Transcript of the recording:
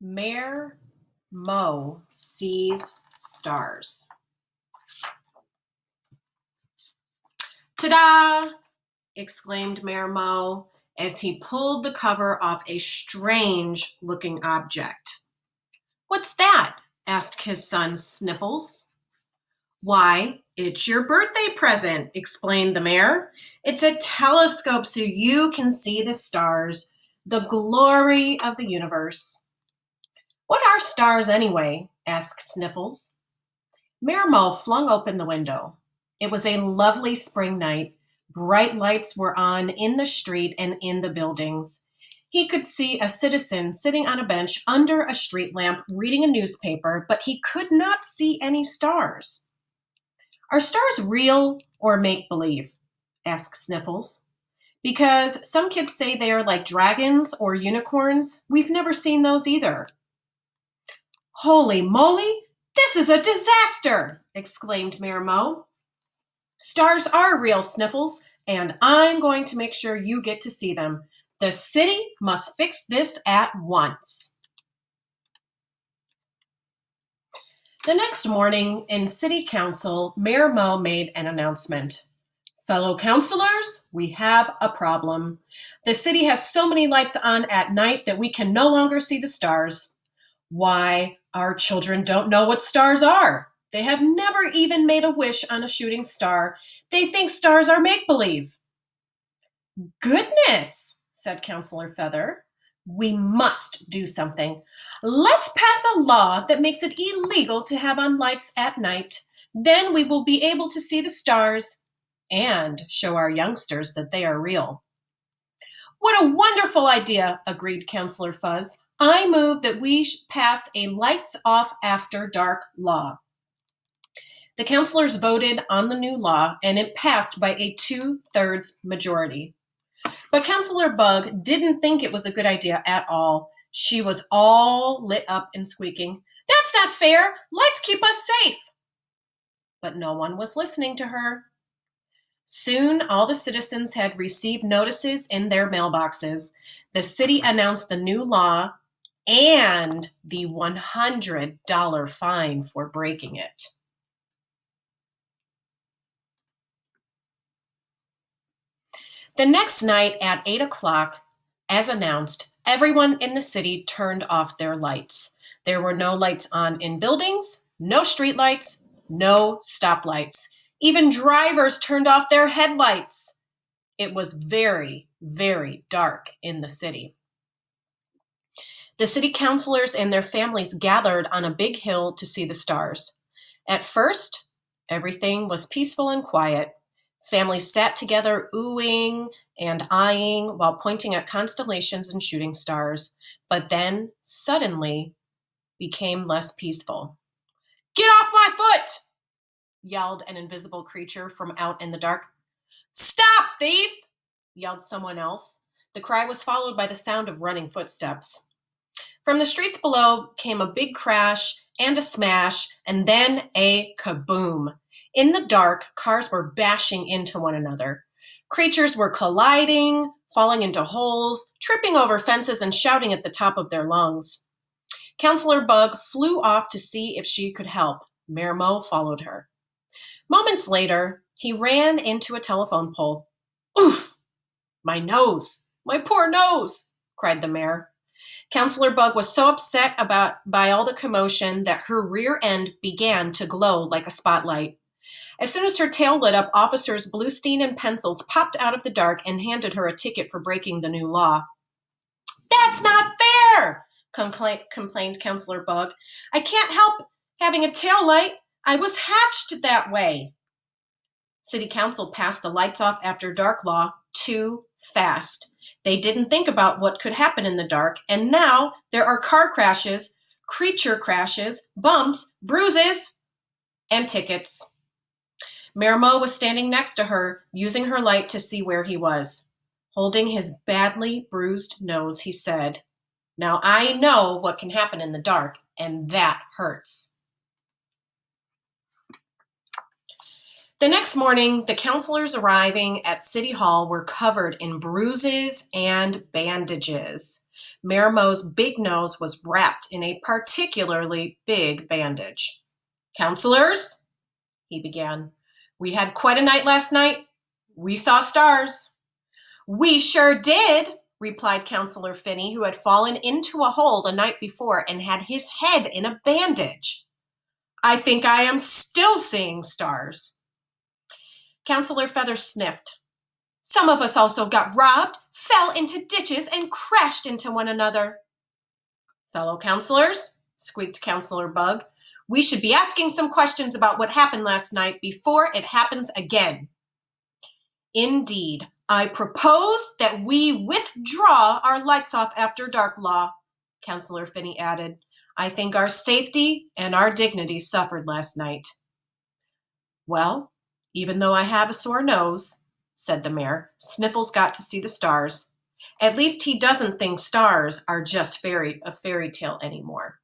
Mayor Mo sees stars. Ta-da! Exclaimed Mayor Mo as he pulled the cover off a strange-looking object. What's that? Asked his son Sniffles. Why, it's your birthday present, explained the mayor. It's a telescope so you can see the stars, the glory of the universe. What are stars anyway? Asked Sniffles. Mayor Mo flung open the window. It was a lovely spring night. Bright lights were on in the street and in the buildings. He could see a citizen sitting on a bench under a street lamp reading a newspaper, but he could not see any stars. Are stars real or make-believe? Asked Sniffles. Because some kids say they are like dragons or unicorns. We've never seen those either. Holy moly! This is a disaster! Exclaimed Mayor Mo. Stars are real, Sniffles, and I'm going to make sure you get to see them. The city must fix this at once. The next morning in City Council, Mayor Mo made an announcement. Fellow councilors, we have a problem. The city has so many lights on at night that we can no longer see the stars. Why, our children don't know what stars are. They have never even made a wish on a shooting star. They think stars are make-believe. Goodness, said Councilor Feather. We must do something. Let's pass a law that makes it illegal to have on lights at night. Then we will be able to see the stars and show our youngsters that they are real. What a wonderful idea, agreed Councilor Fuzz. I move that we pass a lights off after dark law. The councilors voted on the new law, and it passed by a 2/3 majority. But Councilor Bug didn't think it was a good idea at all. She was all lit up and squeaking, "That's not fair! Lights keep us safe!" But no one was listening to her. Soon, all the citizens had received notices in their mailboxes. The city announced the new law and the $100 fine for breaking it. The next night at 8 o'clock, as announced, everyone in the city turned off their lights. There were no lights on in buildings, no streetlights, no stoplights. Even drivers turned off their headlights. It was very, very dark in the city. The city councilors and their families gathered on a big hill to see the stars. At first, everything was peaceful and quiet. Families sat together, oohing and eyeing while pointing at constellations and shooting stars, but then suddenly became less peaceful. "Get off my foot!" yelled an invisible creature from out in the dark. "Stop, thief!" yelled someone else. The cry was followed by the sound of running footsteps. From the streets below came a big crash and a smash, and then a kaboom. In the dark, cars were bashing into one another. Creatures were colliding, falling into holes, tripping over fences, and shouting at the top of their lungs. Councilor Bug flew off to see if she could help. Mayor Mo followed her. Moments later, he ran into a telephone pole. "Oof! My nose! My poor nose!" cried the mayor. Councilor Bug was so upset by all the commotion that her rear end began to glow like a spotlight. As soon as her tail lit up, officers Bluestein and Pencils popped out of the dark and handed her a ticket for breaking the new law. "That's not fair!" complained Councilor Bug. "I can't help having a tail light. I was hatched that way." City Council passed the lights off after dark law too fast. They didn't think about what could happen in the dark, and now there are car crashes, creature crashes, bumps, bruises, and tickets. Mayor Mo was standing next to her, using her light to see where he was. Holding his badly bruised nose, he said, "Now I know what can happen in the dark, and that hurts." The next morning, the councilors arriving at City Hall were covered in bruises and bandages. Mayor Mo's big nose was wrapped in a particularly big bandage. "Councilors," he began, "we had quite a night last night. We saw stars." "We sure did," replied Councilor Finney, who had fallen into a hole the night before and had his head in a bandage. "I think I am still seeing stars." Councilor Feathers sniffed. "Some of us also got robbed, fell into ditches, and crashed into one another." "Fellow councilors," squeaked Councilor Bug, "we should be asking some questions about what happened last night before it happens again." "Indeed, I propose that we withdraw our lights off after dark law," Councilor Finney added. "I think our safety and our dignity suffered last night." "Well, even though I have a sore nose," said the mayor, "Sniffles got to see the stars. At least he doesn't think stars are just a fairy tale anymore."